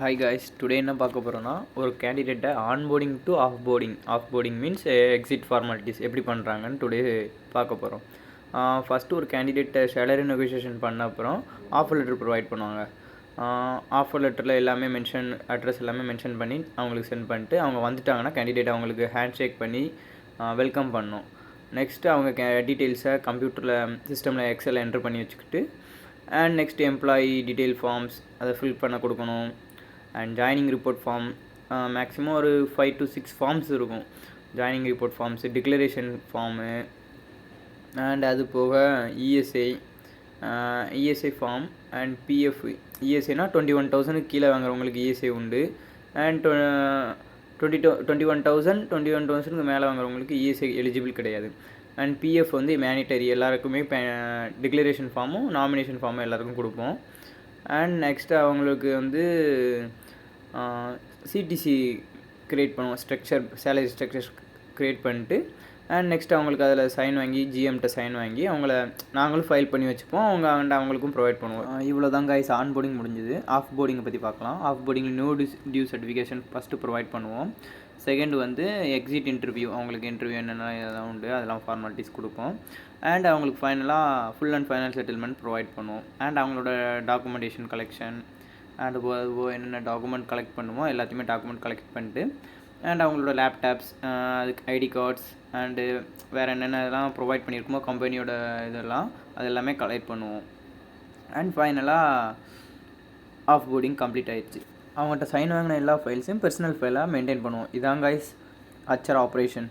Hi guys, today என்ன பார்க்க போகிறோன்னா ஒரு கேண்டிடேட்டை onboarding to offboarding means exit formalities எப்படி பண்ணுறாங்கன்னு டுடே பார்க்க போகிறோம். ஃபஸ்ட்டு ஒரு கேண்டிடேட்டை சேலரி நெகோசியேஷன் பண்ண அப்புறம் ஆஃபர் லெட்டர் ப்ரொவைட் பண்ணுவாங்க. ஆஃபர் லெட்டரில் எல்லாமே அட்ரஸ் எல்லாமே மென்ஷன் பண்ணி அவங்களுக்கு சென்ட் பண்ணிட்டு அவங்க வந்துட்டாங்கன்னா கேண்டிடேட் அவங்களுக்கு ஹேண்ட் ஷேக் பண்ணி வெல்கம் பண்ணணும். நெக்ஸ்ட்டு அவங்க டீட்டெயில்ஸை கம்ப்யூட்டரில் சிஸ்டமில் எக்ஸலில் என்ட்ரு பண்ணி வச்சுக்கிட்டு and next employee detail forms அதை ஃபில் பண்ண கொடுக்கணும். And joining report form maximum ஒரு 5 to 6 ஃபார்ம்ஸ் இருக்கும். Joining report forms, declaration form, and அது போக இஎஸ்ஐ ஃபார்ம் அண்ட் பிஎஃப். இஎஸ்ஐனா 21,000 கீழே வாங்குறவங்களுக்கு இஎஸ்ஐ உண்டு. அண்ட் 21,000 மேலே வாங்குறவங்களுக்கு இஎஸ்ஐ எலிஜிபிள் கிடையாது. அண்ட் பிஎஃப் வந்து மேனிட்டரி, எல்லாருக்குமே டிக்ளரேஷன் ஃபார்மும் நாமினேஷன் ஃபார்மும் எல்லாருக்கும் கொடுப்போம். அண்ட் நெக்ஸ்ட்டு அவங்களுக்கு வந்து சிடிசி க்ரியேட் பண்ணுவோம், சேலரி ஸ்ட்ரக்சர் க்ரியேட் பண்ணிட்டு அண்ட் நெக்ஸ்ட் அவங்களுக்கு அதில் சைன் வாங்கி ஜிஎம்கிட்ட சைன் வாங்கி நாங்களும் ஃபைல் பண்ணி வச்சுப்போம். அவங்களுக்கும் ப்ரொவைட் பண்ணுவோம். இவ்வளோ தான் கைஸ் ஆன் போர்டிங் முடிஞ்சுது. ஆஃப் போர்டிங்கை பற்றி பார்க்கலாம். ஆஃப் போர்டிங்கில் new due certification first provide பண்ணுவோம். செகண்ட் வந்து எக்ஸிட் இன்டர்வியூ, அவங்களுக்கு இன்டர்வியூ என்னென்ன இதெல்லாம் உண்டு அதெல்லாம் ஃபார்மாலிட்டிஸ் கொடுப்போம். அண்ட் அவங்களுக்கு ஃபைனலாக full and final settlement provide பண்ணுவோம். அண்ட் அவங்களோட டாக்குமெண்டேஷன் கலெக்ஷன் அண்ட் என்னென்ன டாக்குமெண்ட் கலெக்ட் பண்ணுமோ எல்லாத்தையுமே டாக்குமெண்ட் கலெக்ட் பண்ணிட்டு அண்ட் அவங்களோட லேப்டாப்ஸ், அதுக்கு ஐடி கார்ட்ஸ் அண்டு வேறு என்னென்ன இதெல்லாம் ப்ரொவைட் பண்ணியிருக்குமோ கம்பெனியோட இதெல்லாம் அது எல்லாமே கலெக்ட் பண்ணுவோம். அண்ட் ஃபைனலாக ஆஃப் போர்டிங் கம்ப்ளீட் ஆயிடுச்சு. அவங்கள்ட்ட சைன் வாங்கின எல்லா ஃபைல்ஸையும் பர்சனல் ஃபைலாக மெயின்டைன் பண்ணுவோம். இதான் கைஸ் HR ஆப்ரேஷன்.